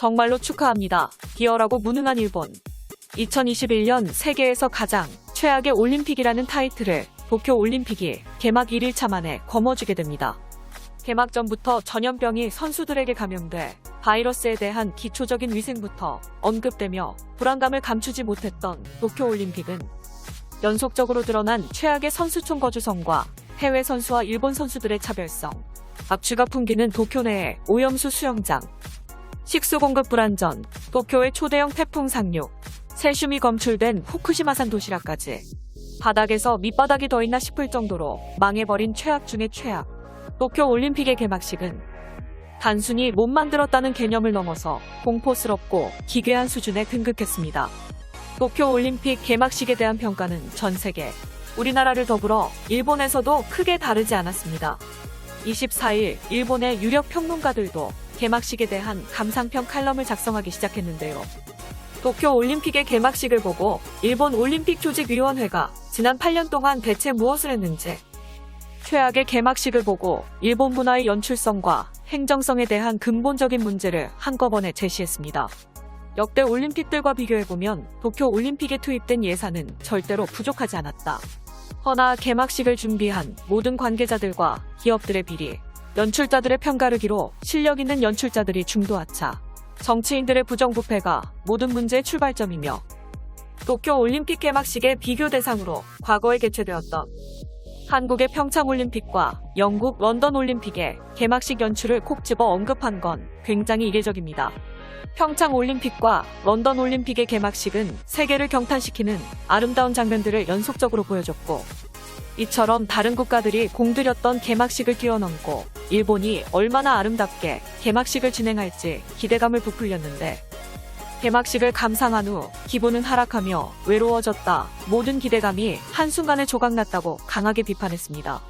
정말로 축하합니다. 기어라고 무능한 일본. 2021년 세계에서 가장 최악의 올림픽이라는 타이틀을 도쿄올림픽이 개막 1일차 만에 거머쥐게 됩니다. 개막 전부터 전염병이 선수들에게 감염돼 바이러스에 대한 기초적인 위생부터 언급되며 불안감을 감추지 못했던 도쿄올림픽은 연속적으로 드러난 최악의 선수촌 거주성과 해외 선수와 일본 선수들의 차별성, 악취가 풍기는 도쿄 내의 오염수 수영장, 식수 공급 불안전, 도쿄의 초대형 태풍 상륙, 세슘이 검출된 후쿠시마산 도시락까지 바닥에서 밑바닥이 더 있나 싶을 정도로 망해버린 최악 중의 최악. 도쿄올림픽의 개막식은 단순히 못 만들었다는 개념을 넘어서 공포스럽고 기괴한 수준에 등극했습니다. 도쿄올림픽 개막식에 대한 평가는 전 세계, 우리나라를 더불어 일본에서도 크게 다르지 않았습니다. 24일 일본의 유력 평론가들도 개막식에 대한 감상평 칼럼을 작성하기 시작했는데요. 도쿄올림픽의 개막식을 보고 일본 올림픽조직위원회가 지난 8년 동안 대체 무엇을 했는지, 최악의 개막식을 보고 일본 문화의 연출성과 행정성에 대한 근본적인 문제를 한꺼번에 제시했습니다. 역대 올림픽들과 비교해보면 도쿄올림픽에 투입된 예산은 절대로 부족하지 않았다. 허나 개막식을 준비한 모든 관계자들과 기업들의 비리, 연출자들의 편가르기로 실력 있는 연출자들이 중도하차, 정치인들의 부정부패가 모든 문제의 출발점이며 도쿄올림픽 개막식의 비교 대상으로 과거에 개최되었던 한국의 평창올림픽과 영국 런던올림픽의 개막식 연출을 콕 집어 언급한 건 굉장히 이례적입니다. 평창올림픽과 런던올림픽의 개막식은 세계를 경탄시키는 아름다운 장면들을 연속적으로 보여줬고, 이처럼 다른 국가들이 공들였던 개막식을 뛰어넘고 일본이 얼마나 아름답게 개막식을 진행할지 기대감을 부풀렸는데, 개막식을 감상한 후 기분은 하락하며 외로워졌다. 모든 기대감이 한순간에 조각났다고 강하게 비판했습니다.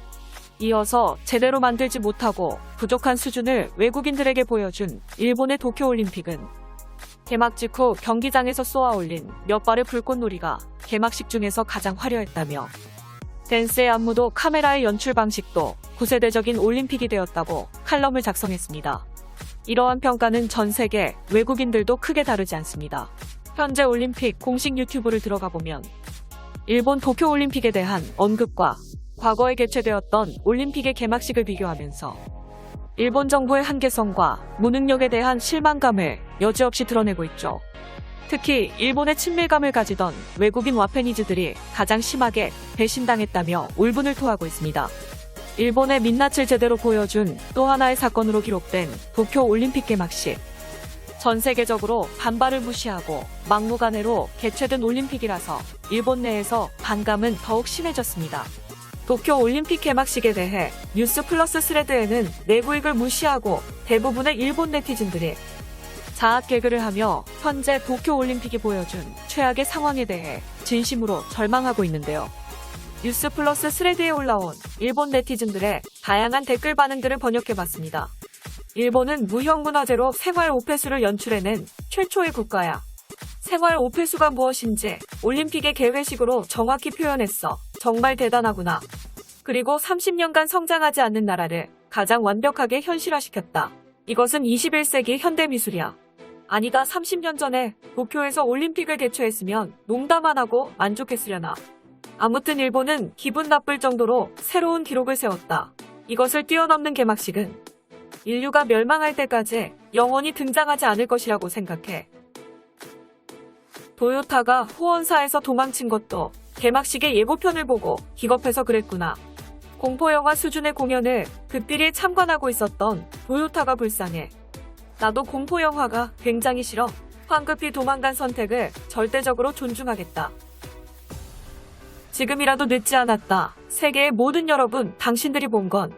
이어서 제대로 만들지 못하고 부족한 수준을 외국인들에게 보여준 일본의 도쿄올림픽은 개막 직후 경기장에서 쏘아올린 몇 발의 불꽃놀이가 개막식 중에서 가장 화려했다며, 댄스의 안무도 카메라의 연출 방식도 구세대적인 올림픽이 되었다고 칼럼을 작성했습니다. 이러한 평가는 전 세계 외국인들도 크게 다르지 않습니다. 현재 올림픽 공식 유튜브를 들어가 보면 일본 도쿄올림픽에 대한 언급과 과거에 개최되었던 올림픽의 개막식을 비교하면서 일본 정부의 한계성과 무능력에 대한 실망감을 여지없이 드러내고 있죠. 특히 일본의 친밀감을 가지던 외국인 와페니즈들이 가장 심하게 배신당했다며 울분을 토하고 있습니다. 일본의 민낯을 제대로 보여준 또 하나의 사건으로 기록된 도쿄올림픽 개막식. 전 세계적으로 반발을 무시하고 막무가내로 개최된 올림픽이라서 일본 내에서 반감은 더욱 심해졌습니다. 도쿄올림픽 개막식에 대해 뉴스 플러스 스레드에는 내부익을 무시하고 대부분의 일본 네티즌들이 자학 개그를 하며 현재 도쿄올림픽이 보여준 최악의 상황에 대해 진심으로 절망하고 있는데요. 뉴스 플러스 스레드에 올라온 일본 네티즌들의 다양한 댓글 반응들을 번역해봤습니다. 일본은 무형문화재로 생활 오폐수를 연출해낸 최초의 국가야. 생활 오폐수가 무엇인지 올림픽의 개회식으로 정확히 표현했어. 정말 대단하구나. 그리고 30년간 성장하지 않는 나라를 가장 완벽하게 현실화시켰다. 이것은 21세기 현대미술이야. 아니다, 30년 전에 도쿄에서 올림픽을 개최했으면 농담 안 하고 만족했으려나. 아무튼 일본은 기분 나쁠 정도로 새로운 기록을 세웠다. 이것을 뛰어넘는 개막식은 인류가 멸망할 때까지 영원히 등장하지 않을 것이라고 생각해. 도요타가 후원사에서 도망친 것도 개막식의 예고편을 보고 기겁해서 그랬구나. 공포영화 수준의 공연을 극비리에 참관하고 있었던 도요타가 불쌍해. 나도 공포영화가 굉장히 싫어. 황급히 도망간 선택을 절대적으로 존중하겠다. 지금이라도 늦지 않았다. 세계의 모든 여러분, 당신들이 본 건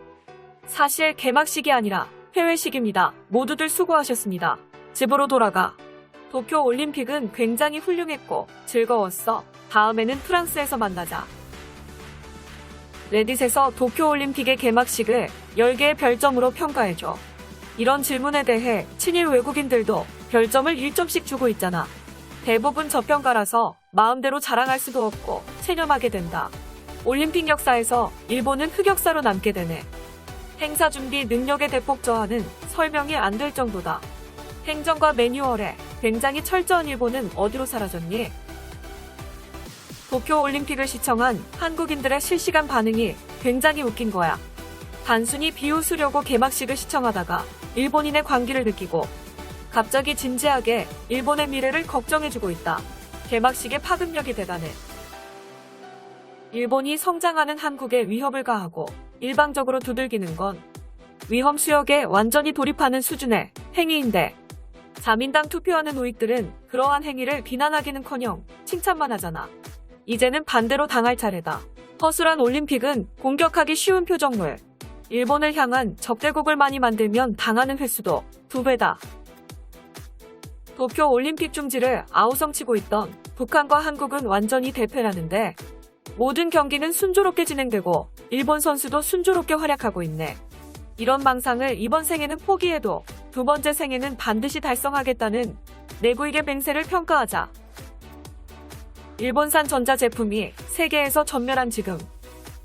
사실 개막식이 아니라 회회식입니다. 모두들 수고하셨습니다. 집으로 돌아가. 도쿄올림픽은 굉장히 훌륭했고 즐거웠어. 다음에는 프랑스에서 만나자. 레딧에서 도쿄올림픽의 개막식을 10개의 별점으로 평가해줘. 이런 질문에 대해 친일 외국인들도 별점을 1점씩 주고 있잖아. 대부분 저평가라서 마음대로 자랑할 수도 없고 체념하게 된다. 올림픽 역사에서 일본은 흑역사로 남게 되네. 행사 준비 능력의 대폭 저하는 설명이 안 될 정도다. 행정과 매뉴얼에 굉장히 철저한 일본은 어디로 사라졌니? 도쿄올림픽을 시청한 한국인들의 실시간 반응이 굉장히 웃긴 거야. 단순히 비웃으려고 개막식을 시청하다가 일본인의 광기를 느끼고 갑자기 진지하게 일본의 미래를 걱정해주고 있다. 개막식의 파급력이 대단해. 일본이 성장하는 한국에 위협을 가하고 일방적으로 두들기는 건 위험 수역에 완전히 돌입하는 수준의 행위인데, 자민당 투표하는 우익들은 그러한 행위를 비난하기는커녕 칭찬만 하잖아. 이제는 반대로 당할 차례다. 허술한 올림픽은 공격하기 쉬운 표적물. 일본을 향한 적대국을 많이 만들면 당하는 횟수도 2배다. 도쿄올림픽 중지를 아우성치고 있던 북한과 한국은 완전히 대패라는데, 모든 경기는 순조롭게 진행되고 일본 선수도 순조롭게 활약하고 있네. 이런 망상을 이번 생에는 포기해도 두 번째 생에는 반드시 달성하겠다는 내부익의 맹세를 평가하자. 일본산 전자제품이 세계에서 전멸한 지금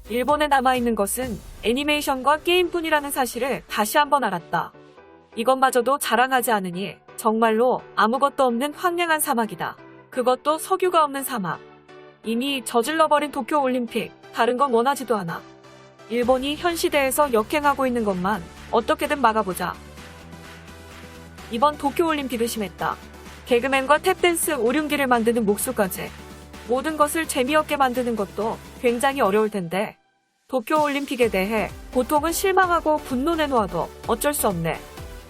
일본에 남아있는 것은 애니메이션과 게임뿐이라는 사실을 다시 한번 알았다. 이것마저도 자랑하지 않으니 정말로 아무것도 없는 황량한 사막이다. 그것도 석유가 없는 사막. 이미 저질러버린 도쿄올림픽, 다른 건 원하지도 않아. 일본이 현 시대에서 역행하고 있는 것만 어떻게든 막아보자. 이번 도쿄올림픽을 심했다. 개그맨과 탭댄스 오륜기를 만드는 목수까지 모든 것을 재미없게 만드는 것도 굉장히 어려울 텐데, 도쿄올림픽에 대해 보통은 실망하고 분노 내놓아도 어쩔 수 없네.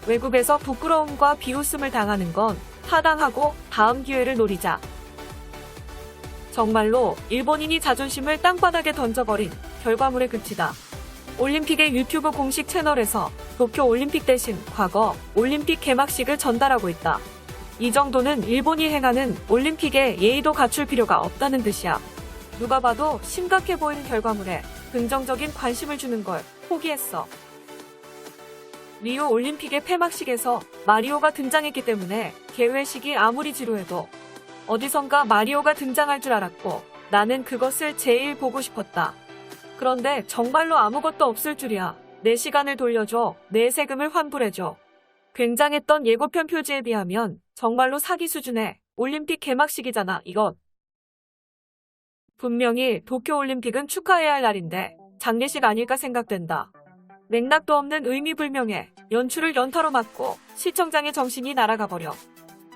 외국에서 부끄러움과 비웃음을 당하는 건 타당하고 다음 기회를 노리자. 정말로 일본인이 자존심을 땅바닥에 던져버린 결과물에 그치다. 올림픽의 유튜브 공식 채널에서 도쿄올림픽 대신 과거 올림픽 개막식을 전달하고 있다. 이 정도는 일본이 행하는 올림픽에 예의도 갖출 필요가 없다는 뜻이야. 누가 봐도 심각해 보이는 결과물에 긍정적인 관심을 주는 걸 포기했어. 리우 올림픽의 폐막식에서 마리오가 등장했기 때문에 개회식이 아무리 지루해도 어디선가 마리오가 등장할 줄 알았고 나는 그것을 제일 보고 싶었다. 그런데 정말로 아무것도 없을 줄이야. 내 시간을 돌려줘. 내 세금을 환불해줘. 굉장했던 예고편 표지에 비하면 정말로 사기 수준의 올림픽 개막식이잖아, 이것. 분명히 도쿄올림픽은 축하해야 할 날인데 장례식 아닐까 생각된다. 맥락도 없는 의미불명의 연출을 연타로 맞고 시청장의 정신이 날아가버려.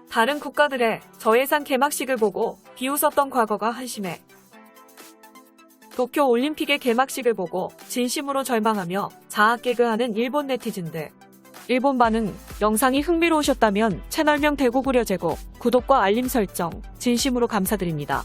다른 국가들의 저예산 개막식을 보고 비웃었던 과거가 한심해. 도쿄올림픽의 개막식을 보고 진심으로 절망하며 자학개그하는 일본 네티즌들. 일본 반응, 영상이 흥미로우셨다면 채널명 대구구려 제고, 구독과 알림 설정 진심으로 감사드립니다.